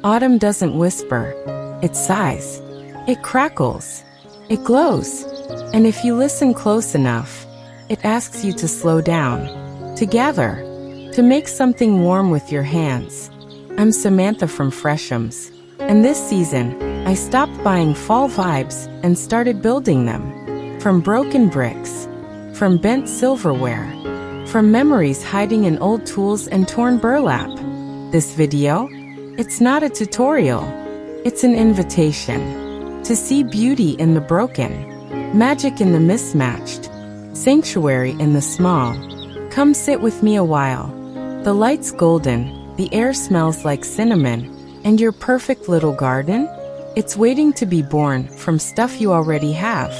Autumn doesn't whisper, it sighs, it crackles, it glows, and if you listen close enough, it asks you to slow down, to gather, to make something warm with your hands. I'm Samantha from Freshomz, and this season, I stopped buying fall vibes and started building them. From broken bricks, from bent silverware, from memories hiding in old tools and torn burlap. This video? It's not a tutorial. It's an invitation to see beauty in the broken, magic in the mismatched, sanctuary in the small. Come sit with me a while. The light's golden, the air smells like cinnamon, and your perfect little garden? It's waiting to be born from stuff you already have.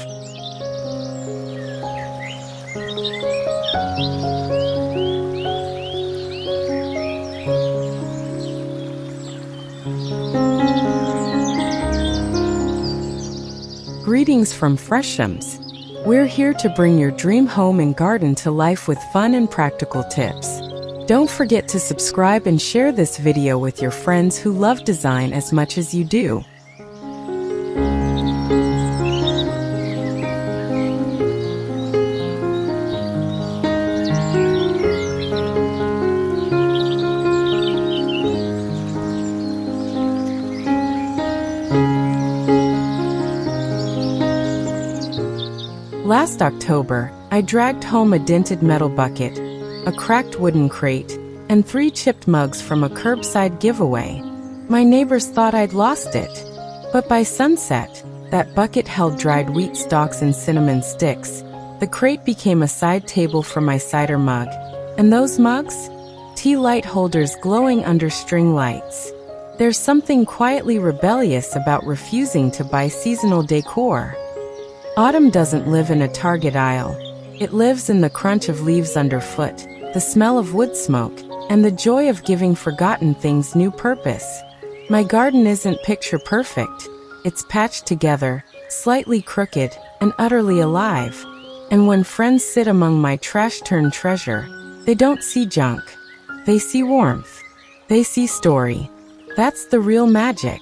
Greetings from Freshomz. We're here to bring your dream home and garden to life with fun and practical tips. Don't forget to subscribe and share this video with your friends who love design as much as you do. Last October, I dragged home a dented metal bucket, a cracked wooden crate, and 3 chipped mugs from a curbside giveaway. My neighbors thought I'd lost it, but by sunset, that bucket held dried wheat stalks and cinnamon sticks. The crate became a side table for my cider mug, and those mugs? Tea light holders glowing under string lights. There's something quietly rebellious about refusing to buy seasonal decor. Autumn doesn't live in a Target aisle. It lives in the crunch of leaves underfoot, the smell of wood smoke, and the joy of giving forgotten things new purpose. My garden isn't picture perfect. It's patched together, slightly crooked, and utterly alive. And when friends sit among my trash turned treasure, they don't see junk. They see warmth. They see story. That's the real magic.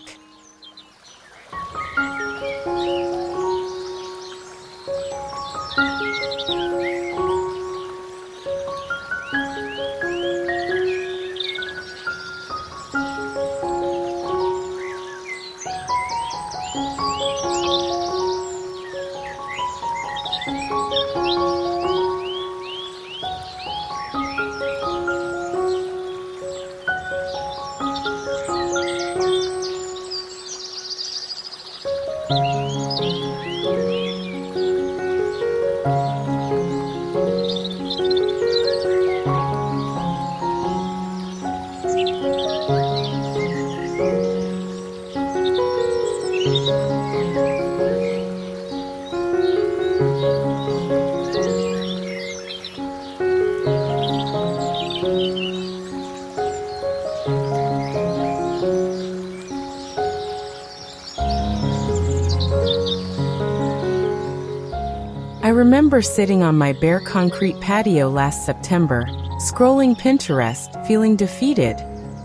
I remember sitting on my bare concrete patio last September, scrolling Pinterest, feeling defeated.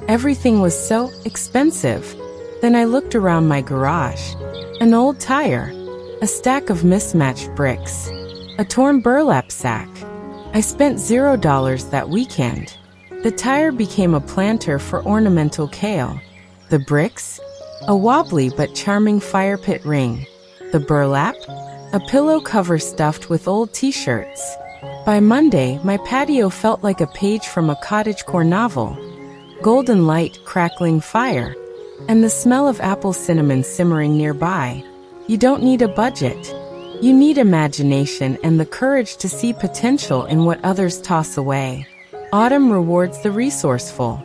Everything was so expensive. Then I looked around my garage. An old tire, a stack of mismatched bricks, a torn burlap sack. I spent $0 that weekend. The tire became a planter for ornamental kale. The bricks? A wobbly but charming firepit ring. The burlap? A pillow cover stuffed with old t-shirts. By Monday, my patio felt like a page from a cottagecore novel. Golden light, crackling fire, and the smell of apple cinnamon simmering nearby. You don't need a budget. You need imagination and the courage to see potential in what others toss away. Autumn rewards the resourceful.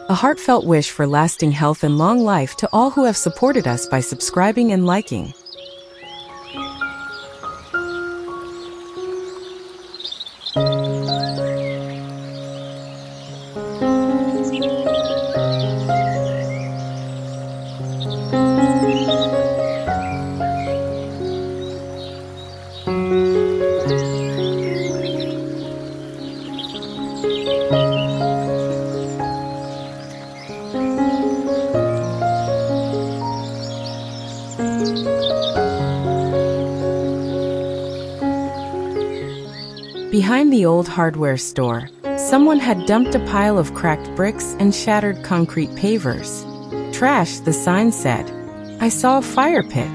A heartfelt wish for lasting health and long life to all who have supported us by subscribing and liking. Behind the old hardware store, someone had dumped a pile of cracked bricks and shattered concrete pavers. Trash, the sign said. I saw a fire pit.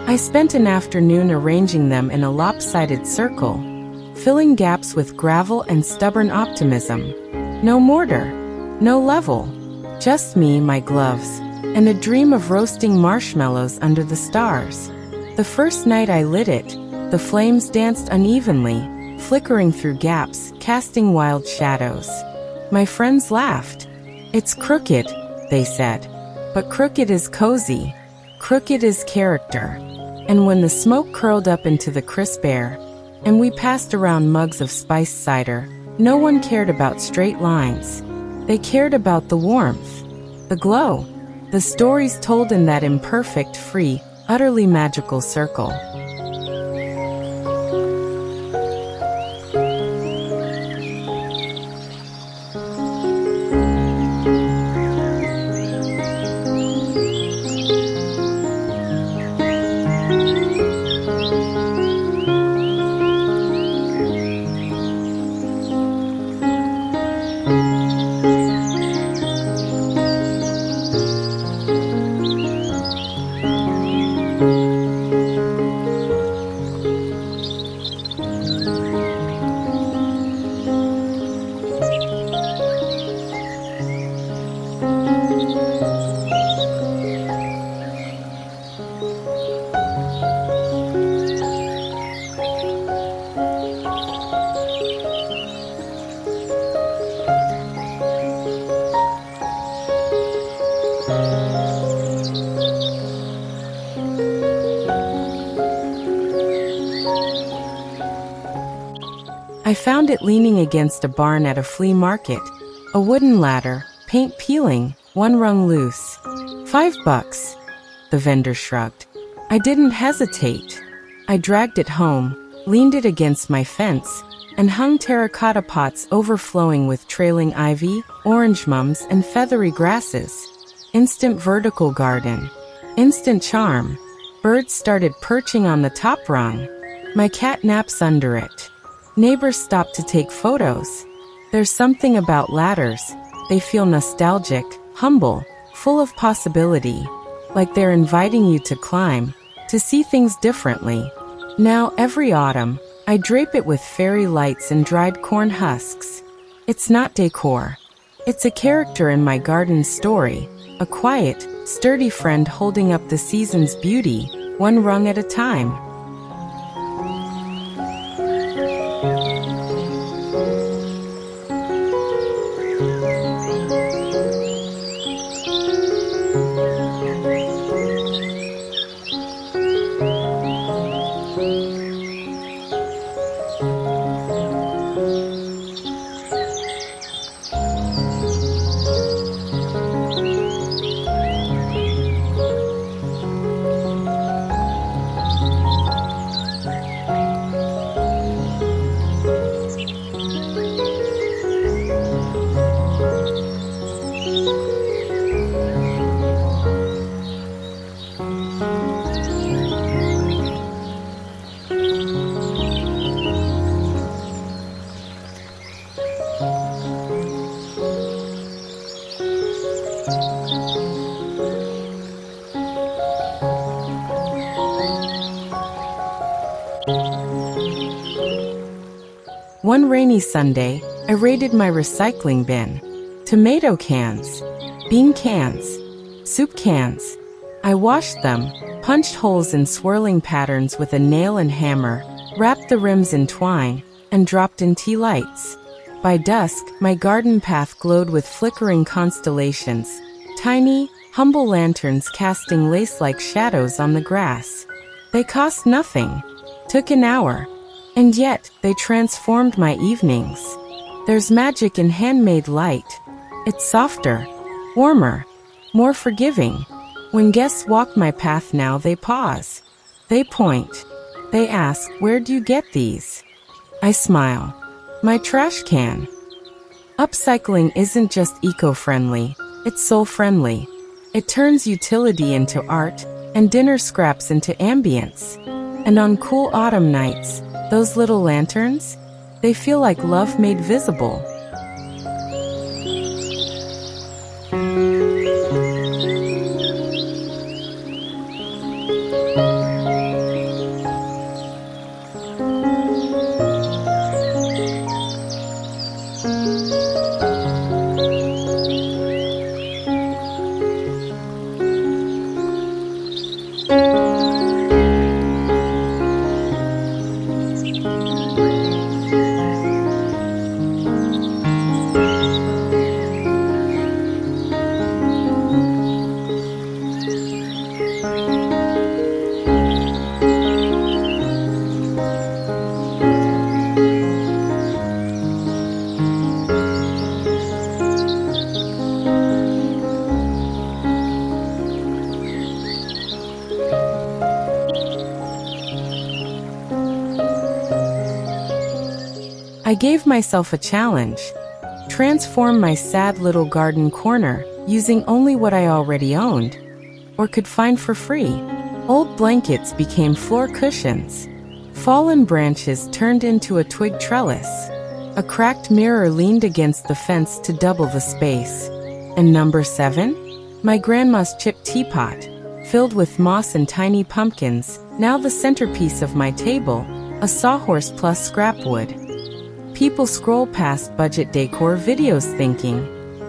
I spent an afternoon arranging them in a lopsided circle, filling gaps with gravel and stubborn optimism. No mortar, no level, just me, my gloves, and a dream of roasting marshmallows under the stars. The first night I lit it, the flames danced unevenly, flickering through gaps, casting wild shadows. My friends laughed. It's crooked, they said. But crooked is cozy. Crooked is character. And when the smoke curled up into the crisp air, and we passed around mugs of spiced cider, no one cared about straight lines. They cared about the warmth, the glow, the stories told in that imperfect, free, utterly magical circle. I found it leaning against a barn at a flea market. A wooden ladder, paint peeling, one rung loose. $5. The vendor shrugged. I didn't hesitate. I dragged it home, leaned it against my fence, and hung terracotta pots overflowing with trailing ivy, orange mums, and feathery grasses. Instant vertical garden. Instant charm. Birds started perching on the top rung. My cat naps under it. Neighbors stop to take photos. There's something about ladders. They feel nostalgic, humble, full of possibility, like they're inviting you to climb, to see things differently. Now, every autumn, I drape it with fairy lights and dried corn husks. It's not decor. It's a character in my garden story, a quiet, sturdy friend holding up the season's beauty, one rung at a time. One rainy Sunday, I raided my recycling bin. Tomato cans, bean cans, soup cans. I washed them, punched holes in swirling patterns with a nail and hammer, wrapped the rims in twine, and dropped in tea lights. By dusk, my garden path glowed with flickering constellations, tiny, humble lanterns casting lace-like shadows on the grass. They cost nothing, took an hour, and yet they transformed my evenings. There's magic in handmade light. It's softer, warmer, more forgiving. When guests walk my path now, they pause. They point. They ask, "Where do you get these?" I smile. My trash can. Upcycling isn't just eco-friendly, it's soul-friendly. It turns utility into art and dinner scraps into ambience. And on cool autumn nights, those little lanterns, they feel like love made visible. I gave myself a challenge. Transform my sad little garden corner using only what I already owned or could find for free. Old blankets became floor cushions. Fallen branches turned into a twig trellis. A cracked mirror leaned against the fence to double the space. And number 7? My grandma's chipped teapot, filled with moss and tiny pumpkins, now the centerpiece of my table, a sawhorse plus scrap wood. People scroll past budget decor videos thinking,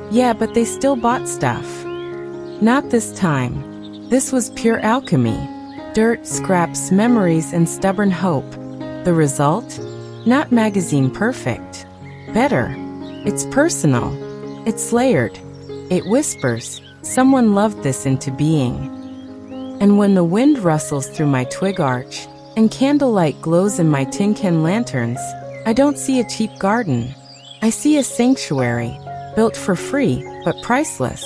yeah, but they still bought stuff. Not this time. This was pure alchemy. Dirt, scraps, memories, and stubborn hope. The result? Not magazine perfect. Better. It's personal. It's layered. It whispers, someone loved this into being. And when the wind rustles through my twig arch, and candlelight glows in my tin can lanterns, I don't see a cheap garden. I see a sanctuary, built for free, but priceless.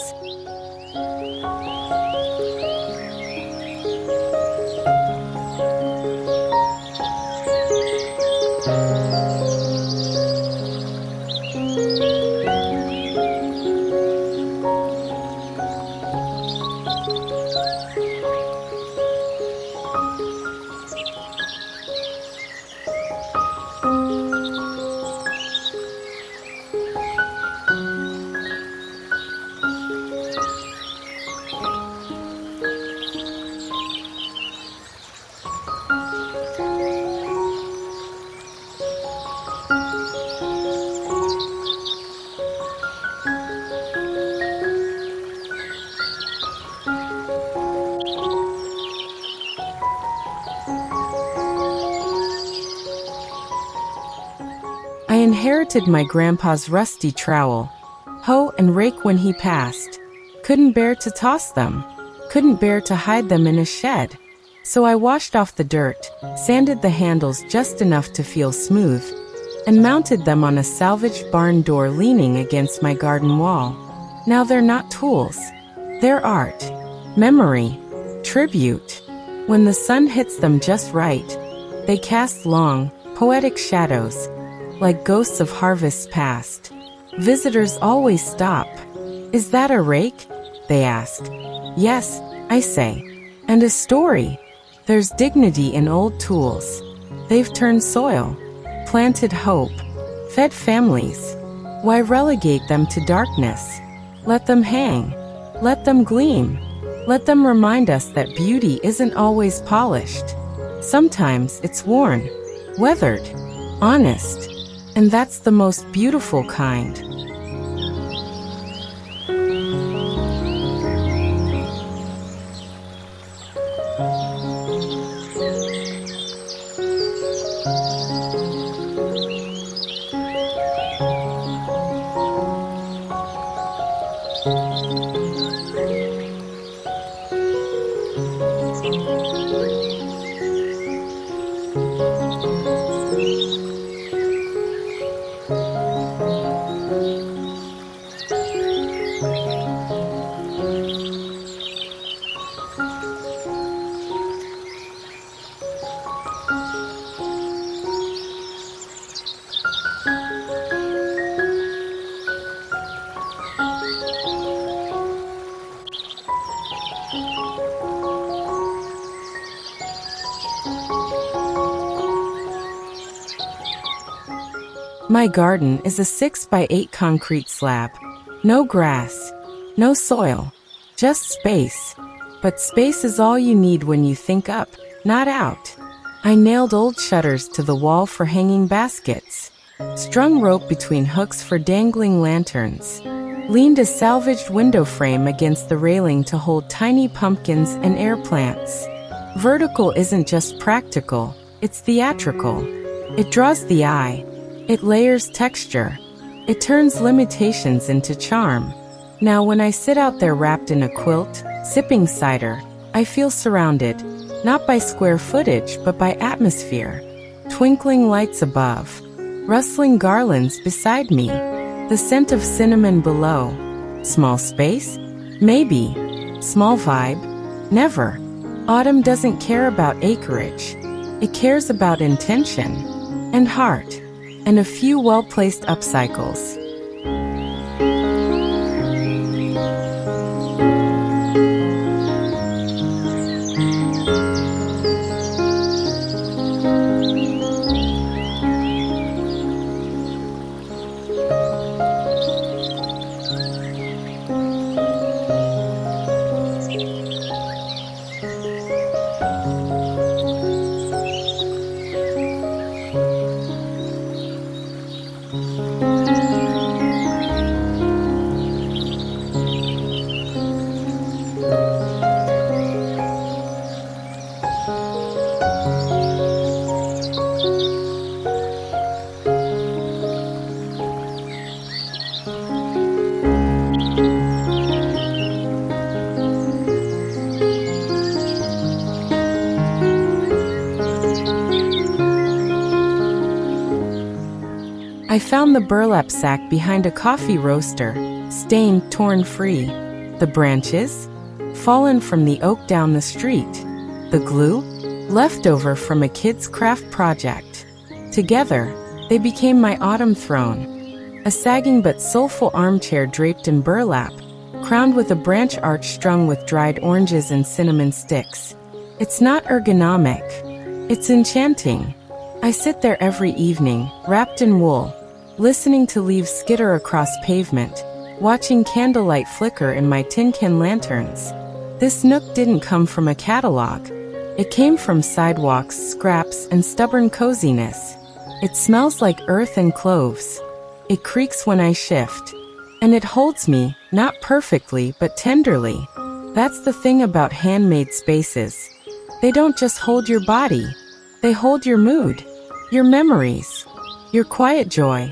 I inherited my grandpa's rusty trowel, hoe and rake when he passed. Couldn't bear to toss them, couldn't bear to hide them in a shed. So I washed off the dirt, sanded the handles just enough to feel smooth, and mounted them on a salvaged barn door leaning against my garden wall. Now they're not tools, they're art, memory, tribute. When the sun hits them just right, they cast long, poetic shadows, like ghosts of harvests past. Visitors always stop. "Is that a rake?" they ask. "Yes," I say. "And a story." There's dignity in old tools. They've turned soil, planted hope, fed families. Why relegate them to darkness? Let them hang. Let them gleam. Let them remind us that beauty isn't always polished. Sometimes it's worn, weathered, honest. And that's the most beautiful kind. My garden is a 6x8 concrete slab. No grass, no soil, just space. But space is all you need when you think up, not out. I nailed old shutters to the wall for hanging baskets, strung rope between hooks for dangling lanterns, leaned a salvaged window frame against the railing to hold tiny pumpkins and air plants. Vertical isn't just practical, it's theatrical. It draws the eye. It layers texture. It turns limitations into charm. Now when I sit out there wrapped in a quilt, sipping cider, I feel surrounded, not by square footage but by atmosphere. Twinkling lights above, rustling garlands beside me, the scent of cinnamon below. Small space? Maybe. Small vibe? Never. Autumn doesn't care about acreage. It cares about intention and heart. And a few well-placed upcycles. I found the burlap sack behind a coffee roaster, stained, torn free. The branches? Fallen from the oak down the street. The glue? Leftover from a kid's craft project. Together, they became my autumn throne. A sagging but soulful armchair draped in burlap, crowned with a branch arch strung with dried oranges and cinnamon sticks. It's not ergonomic. It's enchanting. I sit there every evening, wrapped in wool, listening to leaves skitter across pavement, watching candlelight flicker in my tin can lanterns. This nook didn't come from a catalog. It came from sidewalks, scraps, and stubborn coziness. It smells like earth and cloves. It creaks when I shift. And it holds me, not perfectly, but tenderly. That's the thing about handmade spaces. They don't just hold your body. They hold your mood, your memories, your quiet joy.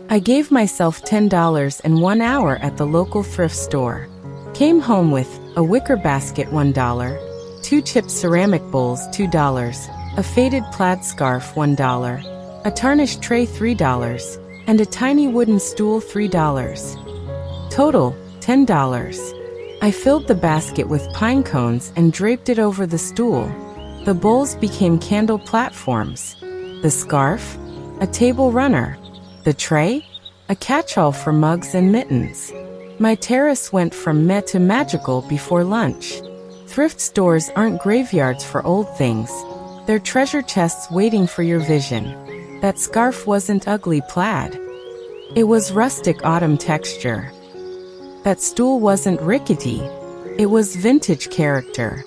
I gave myself $10 in 1 hour at the local thrift store. Came home with a wicker basket $1, 2 chipped ceramic bowls $2, a faded plaid scarf $1, a tarnished tray $3, and a tiny wooden stool $3. Total, $10. I filled the basket with pine cones and draped it over the stool. The bowls became candle platforms. The scarf, a table runner. The tray, a catch-all for mugs and mittens. My terrace went from meh to magical before lunch. Thrift stores aren't graveyards for old things. They're treasure chests waiting for your vision. That scarf wasn't ugly plaid. It was rustic autumn texture. That stool wasn't rickety. It was vintage character.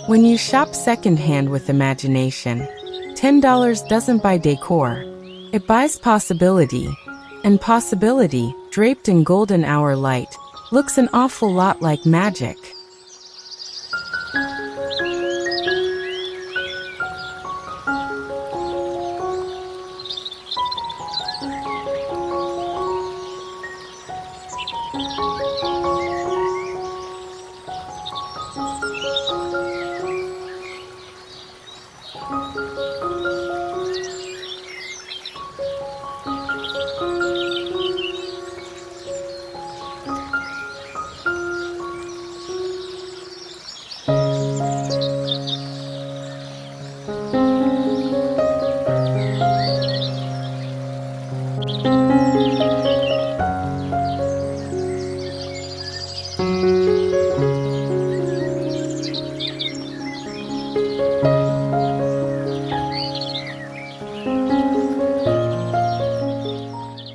When you shop secondhand with imagination, $10 doesn't buy decor. It buys possibility. And possibility, draped in golden hour light, looks an awful lot like magic.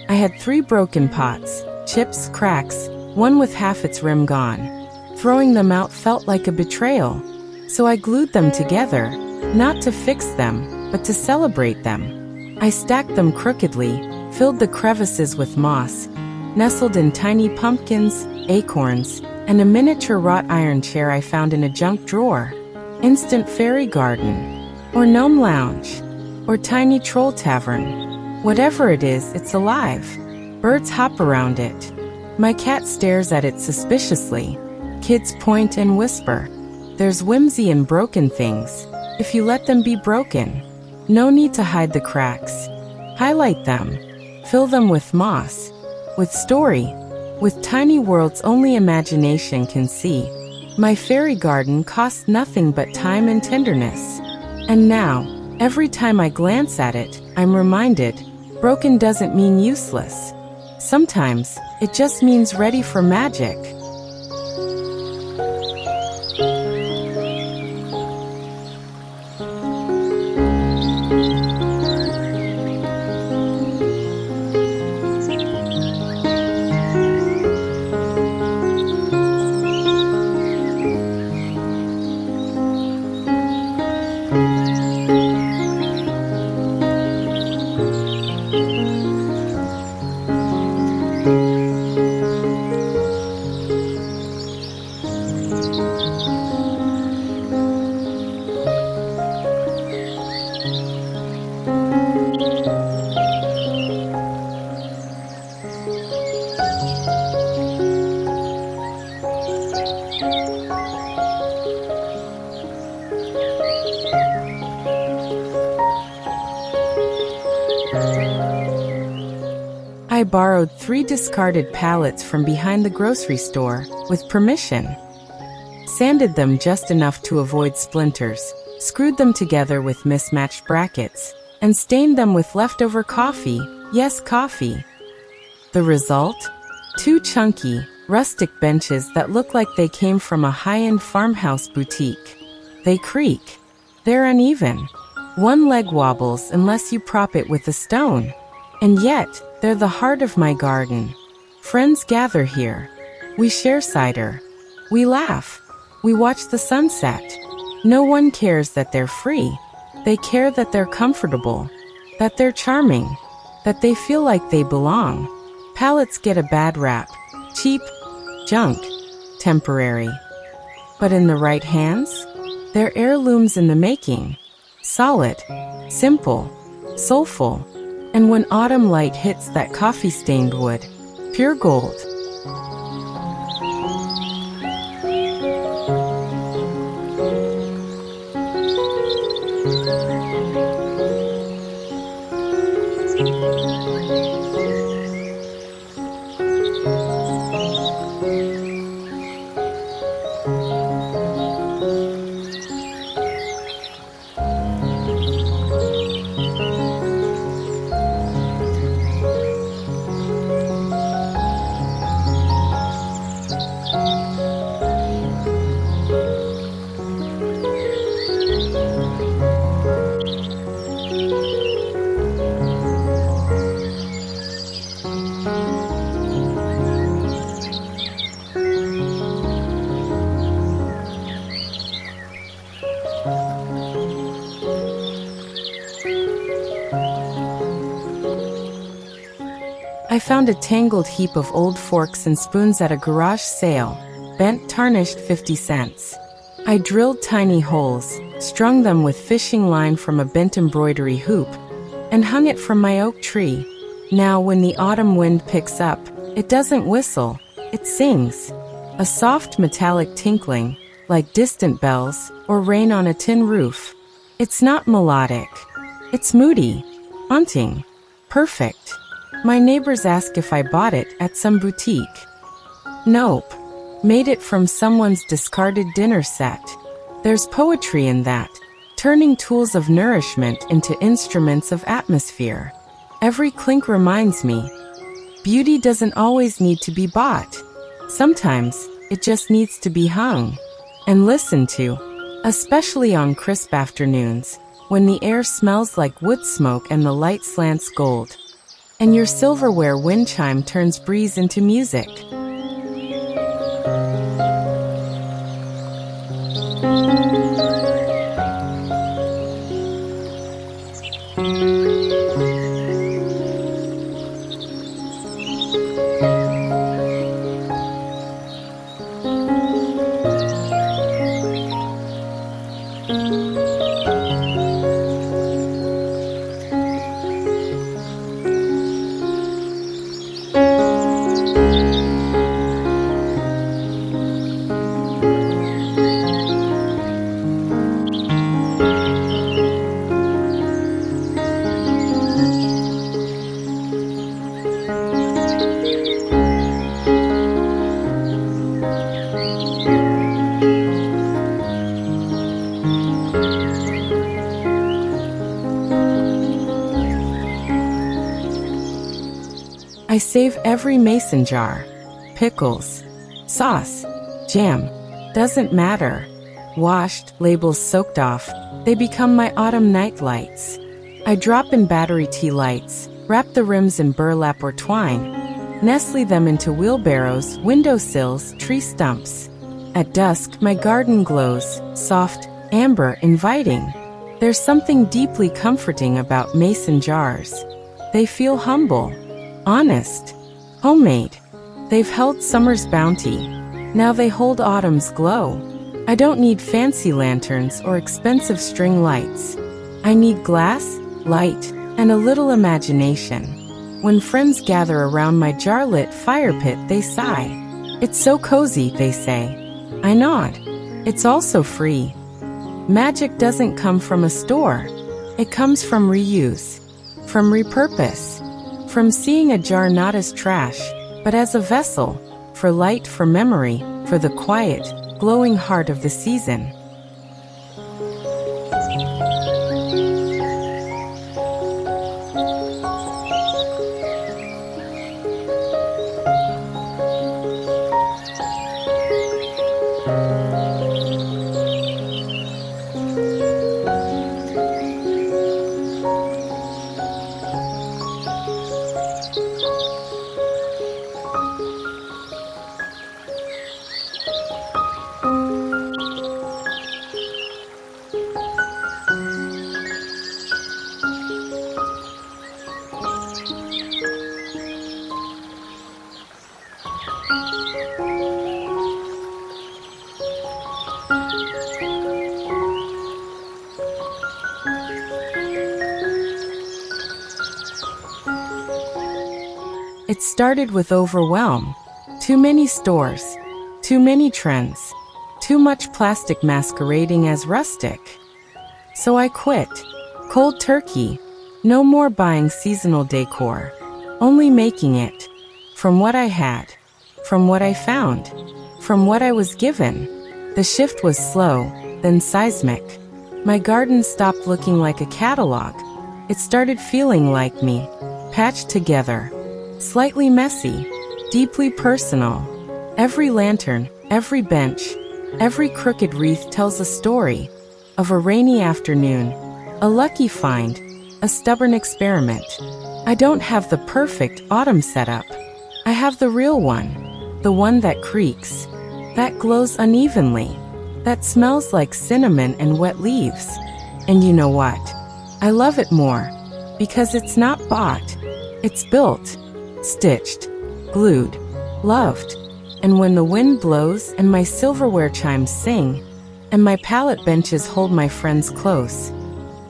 I had 3 broken pots, chips, cracks, one with half its rim gone. Throwing them out felt like a betrayal, so I glued them together, not to fix them, but to celebrate them. I stacked them crookedly, filled the crevices with moss, nestled in tiny pumpkins, acorns, and a miniature wrought iron chair I found in a junk drawer. Instant fairy garden, or gnome lounge, or tiny troll tavern. Whatever it is, it's alive. Birds hop around it. My cat stares at it suspiciously. Kids point and whisper. There's whimsy in broken things, if you let them be broken. No need to hide the cracks. Highlight them. Fill them with moss, with story, with tiny worlds only imagination can see. My fairy garden cost nothing but time and tenderness. And now, every time I glance at it, I'm reminded, broken doesn't mean useless. Sometimes, it just means ready for magic. I borrowed 3 discarded pallets from behind the grocery store, with permission. Sanded them just enough to avoid splinters, screwed them together with mismatched brackets, and stained them with leftover coffee, yes coffee. The result? 2 chunky, rustic benches that look like they came from a high-end farmhouse boutique. They creak. They're uneven. One leg wobbles unless you prop it with a stone. And yet, they're the heart of my garden. Friends gather here. We share cider. We laugh. We watch the sunset. No one cares that they're free. They care that they're comfortable, that they're charming, that they feel like they belong. Pallets get a bad rap. Cheap, junk, temporary. But in the right hands, they're heirlooms in the making. Solid, simple, soulful. And when autumn light hits that coffee-stained wood, pure gold. I found a tangled heap of old forks and spoons at a garage sale, bent, tarnished 50 cents. I drilled tiny holes, strung them with fishing line from a bent embroidery hoop, and hung it from my oak tree. Now when the autumn wind picks up, it doesn't whistle, it sings. A soft metallic tinkling, like distant bells or rain on a tin roof. It's not melodic. It's moody, haunting, perfect. My neighbors ask if I bought it at some boutique. Nope. Made it from someone's discarded dinner set. There's poetry in that, turning tools of nourishment into instruments of atmosphere. Every clink reminds me, beauty doesn't always need to be bought. Sometimes, it just needs to be hung and listened to, especially on crisp afternoons, when the air smells like wood smoke and the light slants gold, and your silverware wind chime turns breeze into music. I save every mason jar. Pickles, sauce, jam, doesn't matter. Washed, labels soaked off, they become my autumn night lights. I drop in battery tea lights, wrap the rims in burlap or twine, nestle them into wheelbarrows, windowsills, tree stumps. At dusk, my garden glows, soft, amber, inviting. There's something deeply comforting about mason jars. They feel humble, honest, homemade. They've held summer's bounty. Now they hold autumn's glow. I don't need fancy lanterns or expensive string lights. I need glass, light, and a little imagination. When friends gather around my jar-lit fire pit, they sigh. It's so cozy, they say. I nod. It's also free. Magic doesn't come from a store. It comes from reuse, from repurpose, from seeing a jar not as trash, but as a vessel, for light, for memory, for the quiet, glowing heart of the season. It started with overwhelm. Too many stores, too many trends, too much plastic masquerading as rustic. So I quit. Cold turkey. No more buying seasonal decor. Only making it. From what I had. From what I found. From what I was given. The shift was slow, then seismic. My garden stopped looking like a catalog. It started feeling like me. Patched together. Slightly messy, deeply personal. Every lantern, every bench, every crooked wreath tells a story of a rainy afternoon, a lucky find, a stubborn experiment. I don't have the perfect autumn setup. I have the real one, the one that creaks, that glows unevenly, that smells like cinnamon and wet leaves. And you know what? I love it more because it's not bought, it's built. stitched, glued, loved. And when the wind blows and my silverware chimes sing, and my pallet benches hold my friends close,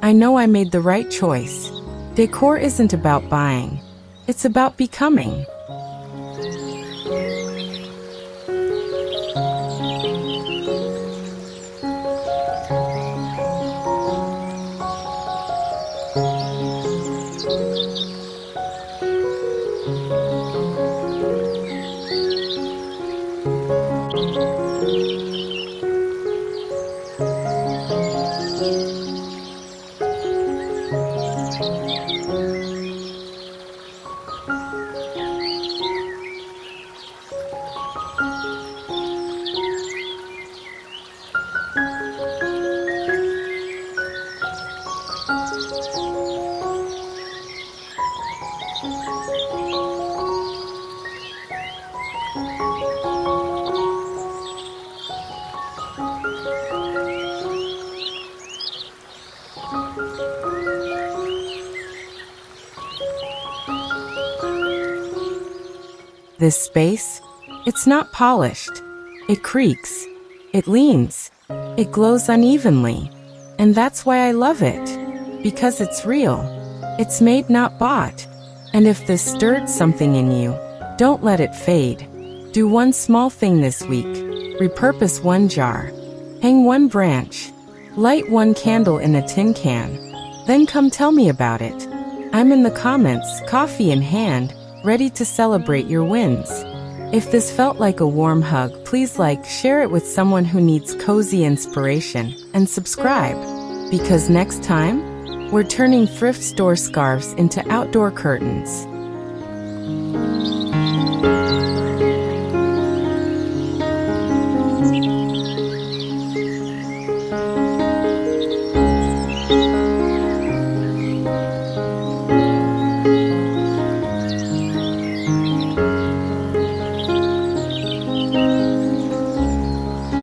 I know I made the right choice. Decor isn't about buying, it's about becoming. This space, it's not polished. It creaks. It leans. It glows unevenly. And that's why I love it. Because it's real. It's made, not bought. And if this stirred something in you, don't let it fade. Do one small thing this week. Repurpose one jar. Hang one branch. Light one candle in a tin can. Then come tell me about it. I'm in the comments, coffee in hand, ready to celebrate your wins. If this felt like a warm hug, please like, share it with someone who needs cozy inspiration, and subscribe. Because next time, we're turning thrift store scarves into outdoor curtains.